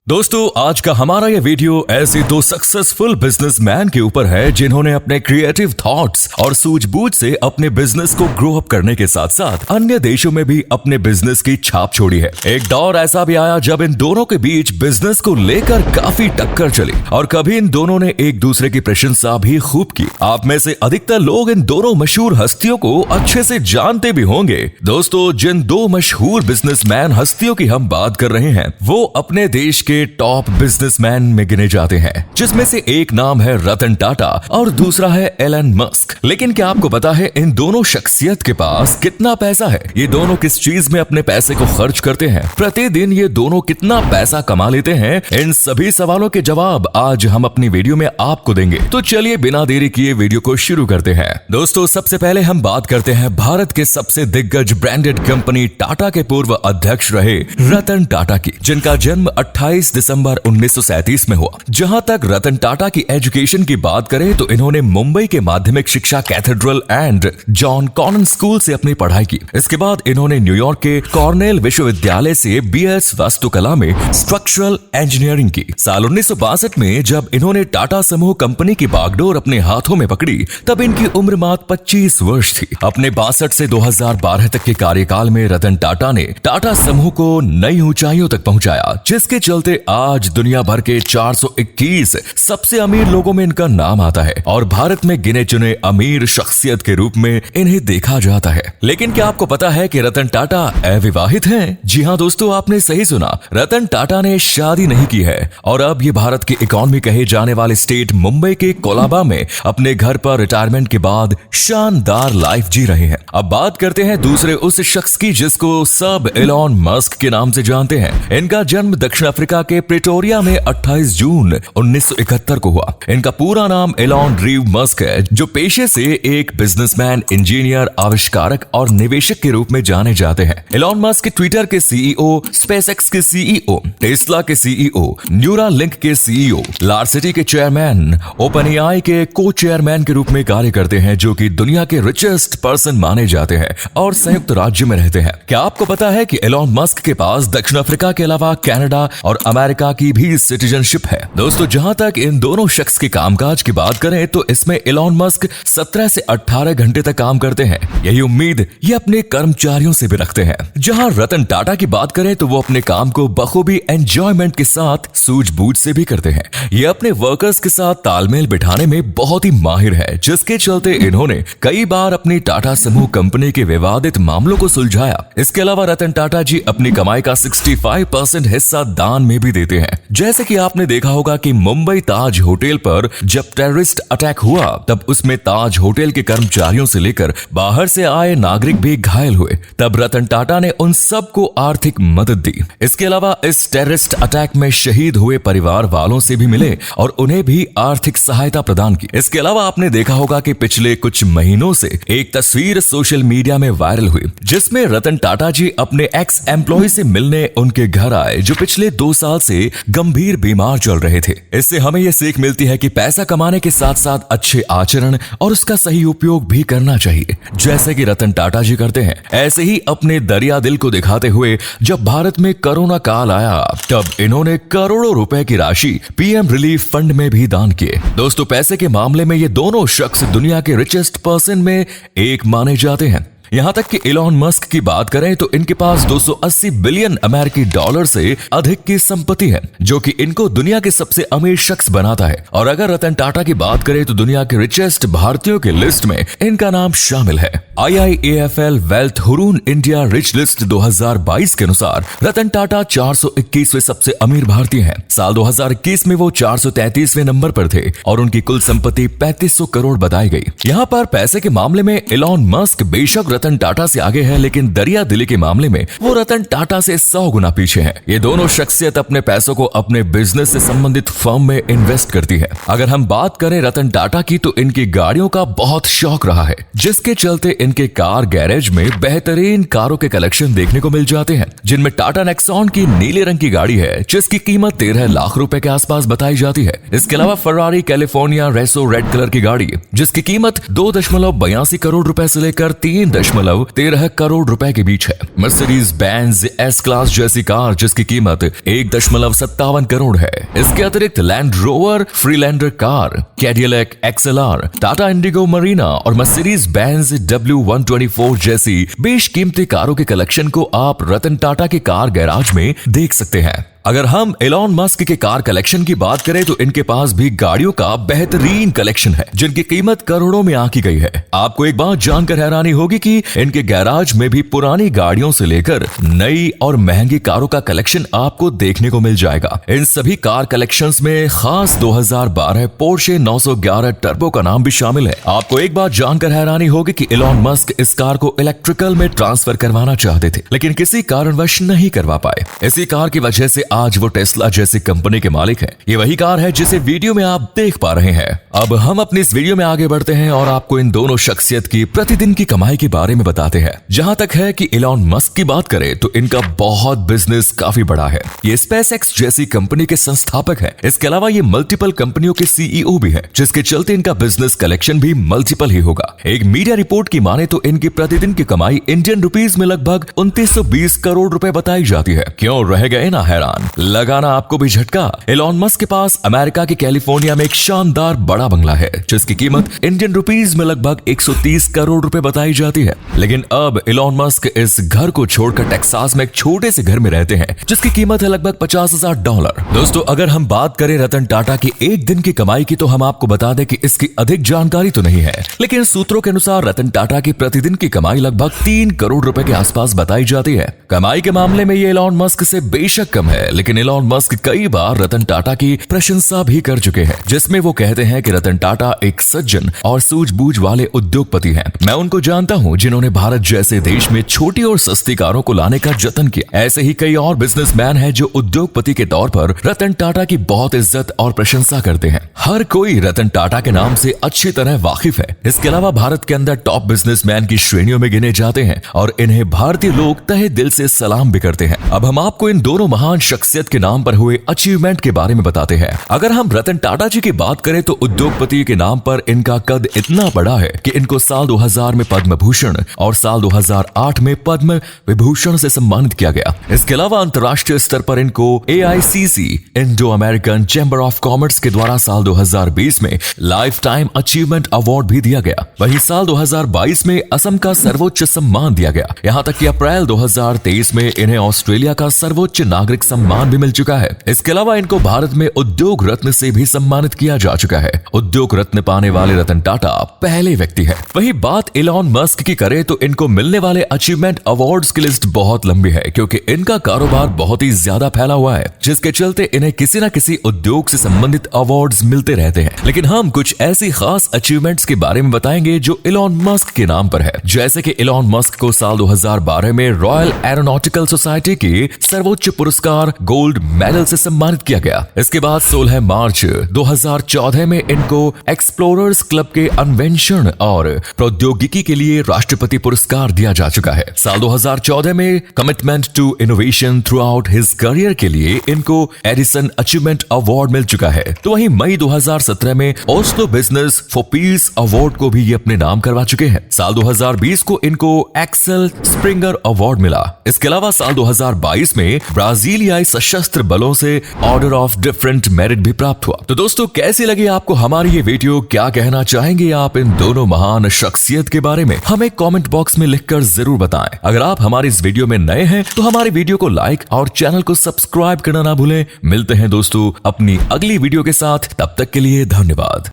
दोस्तों आज का हमारा ये वीडियो ऐसे दो सक्सेसफुल बिजनेसमैन के ऊपर है जिन्होंने अपने क्रिएटिव थॉट्स और सूझबूझ से अपने बिजनेस को ग्रो अप करने के साथ साथ अन्य देशों में भी अपने बिजनेस की छाप छोड़ी है। एक दौर ऐसा भी आया जब इन दोनों के बीच बिजनेस को लेकर काफी टक्कर चली और कभी इन दोनों ने एक दूसरे की प्रशंसा भी खूब की। आप में से अधिकतर लोग इन दोनों मशहूर हस्तियों को अच्छे से जानते भी होंगे। दोस्तों जिन दो मशहूर बिजनेसमैन हस्तियों की हम बात कर रहे हैं वो अपने देश के टॉप बिजनेसमैन में गिने जाते हैं, जिसमें से एक नाम है रतन टाटा और दूसरा है एलन मस्क। लेकिन क्या आपको पता है इन दोनों शख्सियत के पास कितना पैसा है? ये दोनों किस चीज में अपने पैसे को खर्च करते हैं? प्रतिदिन ये दोनों कितना पैसा कमा लेते हैं? इन सभी सवालों के जवाब आज हम अपनी वीडियो में आपको देंगे। तो चलिए बिना देरी किए वीडियो को शुरू करते हैं। दोस्तों सबसे पहले हम बात करते हैं भारत के सबसे दिग्गज ब्रांडेड कंपनी टाटा के पूर्व अध्यक्ष रहे रतन टाटा की, जिनका जन्म 28 दिसंबर 1937 में हुआ। जहां तक रतन टाटा की एजुकेशन की बात करें तो इन्होंने मुंबई के माध्यमिक शिक्षा cathedral and John Connon school से अपनी पढ़ाई की। इसके बाद इन्होंने न्यूयॉर्क के कॉर्नेल विश्वविद्यालय से बीएस वास्तुकला में स्ट्रक्चरल इंजीनियरिंग की। साल 1962 में जब इन्होंने टाटा समूह कंपनी की बागडोर अपने हाथों में पकड़ी तब इनकी उम्र मात्र 25 वर्ष थी। अपने 62 से 2012 तक के कार्यकाल में रतन टाटा ने टाटा समूह को नई ऊंचाइयों तक पहुंचाया, जिसके चलते आज दुनिया भर के 421 सबसे अमीर लोगों में इनका नाम आता है और भारत में गिने चुने अमीर शख्सियत के रूप में इन्हें देखा जाता है। लेकिन क्या आपको पता है कि रतन टाटा अविवाहित हैं? जी हाँ दोस्तों, आपने सही सुना, रतन टाटा ने शादी नहीं की है और अब ये भारत की इकोनॉमी कहे जाने वाले स्टेट मुंबई के कोलाबा में अपने घर पर रिटायरमेंट के बाद शानदार लाइफ जी रहे हैं। अब बात करते हैं दूसरे उस शख्स की जिसको सब एलॉन मस्क के नाम से जानते हैं। इनका जन्म दक्षिण अफ्रीका के प्रेटोरिया में 28 जून 1971 को हुआ। इनका पूरा नाम एलॉन रीव मस्क है, जो पेशे से एक बिजनेसमैन, इंजीनियर, आविष्कारक और निवेशक के रूप में जाने जाते हैं। एलॉन मस्क ट्विटर के सीईओ, स्पेसएक्स के सीईओ, टेस्ला के सीईओ, न्यूरालिंक के सीईओ, लार्सिटी के चेयरमैन, ओपनएआई के को चेयरमैन के रूप में कार्य करते हैं, जो कि दुनिया के रिचेस्ट पर्सन माने जाते हैं और संयुक्त राज्य में रहते हैं। क्या आपको पता है कि एलॉन मस्क के पास दक्षिण अफ्रीका के अलावा कनाडा और अमेरिका की भी सिटीजनशिप है? दोस्तों जहां तक इन दोनों शख्स के कामकाज की बात करें तो इसमें एलॉन मस्क 17 से 18 घंटे तक काम करते हैं। यही उम्मीद ये अपने कर्मचारियों से भी रखते हैं। जहां रतन टाटा की बात करें तो वो अपने काम को बखूबी एंजॉयमेंट के साथ सूझबूझ से भी करते हैं। ये अपने वर्कर्स के साथ तालमेल बिठाने में बहुत ही माहिर है, जिसके चलते इन्होंने कई बार अपनी टाटा समूह कंपनी के विवादित मामलों को सुलझाया। इसके अलावा रतन टाटा जी अपनी कमाई का 65% हिस्सा दान में भी देते हैं। जैसे कि आपने देखा होगा कि मुंबई ताज होटल पर जब टेररिस्ट अटैक हुआ तब उसमें ताज होटल के कर्मचारियों से लेकर बाहर से आए नागरिक भी घायल हुए, तब रतन टाटा ने उन सबको आर्थिक मदद दी। इसके अलावा इस टेररिस्ट अटैक में शहीद हुए परिवार वालों से भी मिले और उन्हें भी आर्थिक सहायता प्रदान की। इसके अलावा आपने देखा होगा कि पिछले कुछ महीनों से एक तस्वीर सोशल मीडिया में वायरल हुई, जिसमें रतन टाटा जी अपने एक्स एम्प्लॉय से मिलने उनके घर आए, जो पिछले 2 साल से गंभीर बीमार चल रहे थे। इससे हमें यह सीख मिलती है कि पैसा कमाने के साथ साथ अच्छे आचरण और उसका सही उपयोग भी करना चाहिए, जैसे कि रतन टाटा जी करते हैं। ऐसे ही अपने दरिया दिल को दिखाते हुए जब भारत में कोरोना काल आया तब इन्होंने करोड़ों रुपए की राशि पीएम रिलीफ फंड में भी दान किए। दोस्तों पैसे के मामले में ये दोनों शख्स दुनिया के रिचेस्ट पर्सन में एक माने जाते हैं। यहाँ तक कि एलॉन मस्क की बात करें तो इनके पास 280 बिलियन अमेरिकी डॉलर से अधिक की संपत्ति है, जो कि इनको दुनिया के सबसे अमीर शख्स बनाता है। और अगर रतन टाटा की बात करें तो दुनिया के रिचेस्ट भारतीयों के लिस्ट में इनका नाम शामिल है। IIAFL wealth Hurun India rich list 2022 के अनुसार रतन टाटा 421वें सबसे अमीर भारतीय हैं। साल 2021 में वो 433वें नंबर पर थे और उनकी कुल संपत्ति 3500 करोड़ बताई गई। यहाँ पर पैसे के मामले में एलॉन मस्क बेशक रतन टाटा से आगे है, लेकिन दरिया दिली के मामले में वो रतन टाटा से 100 गुना पीछे हैं। ये दोनों शख्सियत अपने पैसों को अपने बिजनेस से संबंधित फर्म में इन्वेस्ट करती है। अगर हम बात करें रतन टाटा की तो इनकी गाड़ियों का बहुत शौक रहा है, जिसके चलते इनके कार गैरेज में बेहतरीन कारों के कलेक्शन देखने को मिल जाते हैं, जिनमें टाटा नेक्सॉन की नीले रंग की गाड़ी है, जिसकी कीमत 13 लाख रुपए के आसपास बताई जाती है। इसके अलावा Ferrari California Rosso red colour की गाड़ी, जिसकी कीमत 2.82 करोड़ रुपए से लेकर 3 1.13 करोड़ रुपए के बीच है। मर्सिडीज बेंज एस क्लास जैसी कार जिसकी कीमत 1.57 करोड़ है। इसके अतिरिक्त land rover Freelander car, Cadillac XLR, Tata Indigo Marina और मर्सिडीज बेंज W124 जैसी बेशकीमती कारों के कलेक्शन को आप रतन टाटा के कार गैराज में देख सकते हैं। अगर हम एलॉन मस्क के कार कलेक्शन की बात करें तो इनके पास भी गाड़ियों का बेहतरीन कलेक्शन है जिनकी कीमत करोड़ों में आंकी गई है। आपको एक बात जानकर हैरानी होगी कि इनके गैराज में भी पुरानी गाड़ियों से लेकर नई और महंगी कारों का कलेक्शन आपको देखने को मिल जाएगा। इन सभी कार कलेक्शंस में खास 2012 पोर्शे 911 टर्बो का नाम भी शामिल है। आपको एक बात जानकर हैरानी होगी कि एलॉन मस्क इस कार को इलेक्ट्रिकल में ट्रांसफर करवाना चाहते थे लेकिन किसी कारणवश नहीं करवा पाए। इसी कार की वजह से आज वो टेस्ला जैसी कंपनी के मालिक हैं। ये वही कार है जिसे वीडियो में आप देख पा रहे हैं। अब हम अपनी इस वीडियो में आगे बढ़ते हैं और आपको इन दोनों शख्सियत की प्रतिदिन की कमाई के बारे में बताते हैं। जहां तक है कि एलॉन मस्क की बात करें तो इनका बहुत बिजनेस काफी बड़ा है। ये स्पेसएक्स जैसी कंपनी के संस्थापक है। इसके अलावा ये मल्टीपल कंपनियों के CEO भी है जिसके चलते इनका बिजनेस कलेक्शन भी मल्टीपल ही होगा। एक मीडिया रिपोर्ट की माने तो इनकी प्रतिदिन की कमाई इंडियन रुपीज में लगभग 2920 करोड़ रुपए बताई जाती है। क्यों रह गए ना हैरान? लगाना आपको भी झटका। एलॉन मस्क के पास अमेरिका के कैलिफोर्निया में एक शानदार बड़ा बंगला है जिसकी कीमत इंडियन रुपीज में लगभग 130 करोड़ रुपए बताई जाती है। लेकिन अब एलॉन मस्क इस घर को छोड़कर टेक्सास में एक छोटे से घर में रहते हैं जिसकी कीमत है लगभग $50,000। दोस्तों अगर हम बात करें रतन टाटा की एक दिन की कमाई की तो हम आपको बता दें कि इसकी अधिक जानकारी तो नहीं है लेकिन सूत्रों के अनुसार रतन टाटा की प्रतिदिन की कमाई लगभग 3 करोड़ रुपए के आसपास बताई जाती है। कमाई के मामले में ये एलॉन मस्क से बेशक कम है लेकिन एलॉन मस्क कई बार रतन टाटा की प्रशंसा भी कर चुके हैं जिसमें वो कहते हैं कि रतन टाटा एक सज्जन और सूझबूझ वाले उद्योगपति हैं। मैं उनको जानता हूं जिन्होंने भारत जैसे देश में छोटी और सस्ती कारों को लाने का जतन किया। ऐसे ही कई और बिजनेसमैन हैं जो उद्योगपति के तौर पर रतन टाटा की बहुत इज्जत और प्रशंसा करते हैं। हर कोई रतन टाटा के नाम से अच्छी तरह वाकिफ है। इसके अलावा भारत के अंदर टॉप बिजनेसमैन की श्रेणियों में गिने जाते हैं और इन्हें भारतीय लोग तहे दिल से सलाम भी करते हैं। अब हम आपको इन दोनों महान शख्सियत के नाम पर हुए अचीवमेंट के बारे में बताते हैं। अगर हम रतन टाटा जी की बात करें तो उद्योगपति के नाम पर इनका कद इतना बड़ा है कि इनको साल 2000 में पद्म भूषण और साल 2008 में पद्म विभूषण से सम्मानित किया गया। इसके अलावा अंतर्राष्ट्रीय स्तर पर इनको AICC Indo American chamber of commerce के द्वारा साल 2020 में लाइफ टाइम अचीवमेंट अवार्ड भी दिया गया। वहीं साल 2022 में असम का सर्वोच्च सम्मान दिया गया। यहाँ तक कि अप्रैल 2023 में इन्हें ऑस्ट्रेलिया का सर्वोच्च नागरिक सम्मान भी मिल चुका है। इसके अलावा इनको भारत में उद्योग रत्न से भी सम्मानित किया जा चुका है। उद्योग रत्न पाने वाले रतन टाटा पहले व्यक्ति है। वही बात एलॉन मस्क की करें तो इनको मिलने वाले अचीवमेंट अवार्ड्स की लिस्ट बहुत लंबी है क्योंकि इनका कारोबार बहुत ही ज्यादा फैला हुआ है जिसके चलते इन्हें किसी न किसी उद्योग से संबंधित अवार्ड्स मिलते रहते हैं। लेकिन हम कुछ ऐसी खास अचीवमेंट्स के बारे में बताएंगे जो एलॉन मस्क के नाम पर है। जैसे कि एलॉन मस्क को साल 2012 में रॉयल एरोनॉटिकल सोसाइटी के सर्वोच्च पुरस्कार गोल्ड मेडल से सम्मानित किया गया। इसके बाद 16 मार्च 2014 में इनको एक्सप्लोरर्स क्लब के अन्वेषण और प्रौद्योगिकी के लिए राष्ट्रपति पुरस्कार दिया जा चुका है। साल 2014 में commitment to innovation throughout his career के लिए इनको एडिसन अचीवमेंट अवार्ड मिल चुका है। तो वहीं मई 2017 में Oslo business for peace award को भी ये अपने नाम करवा चुके हैं। साल 2020 को इनको एक्सेल स्प्रिंगर अवार्ड मिला। इसके अलावा साल 2022 में ब्राजीलियाई सशस्त्र बलों से ऑर्डर ऑफ डिफरेंट मेरिट भी प्राप्त हुआ। तो दोस्तों कैसी लगी आपको हमारी ये वीडियो? क्या कहना चाहेंगे आप इन दोनों महान शख्सियत के बारे में? हमें कमेंट बॉक्स में लिखकर जरूर बताएं। अगर आप हमारी इस वीडियो में नए हैं तो हमारी वीडियो को लाइक और चैनल को सब्सक्राइब करना ना भूलें। मिलते हैं दोस्तों अपनी अगली वीडियो के साथ, तब तक के लिए धन्यवाद।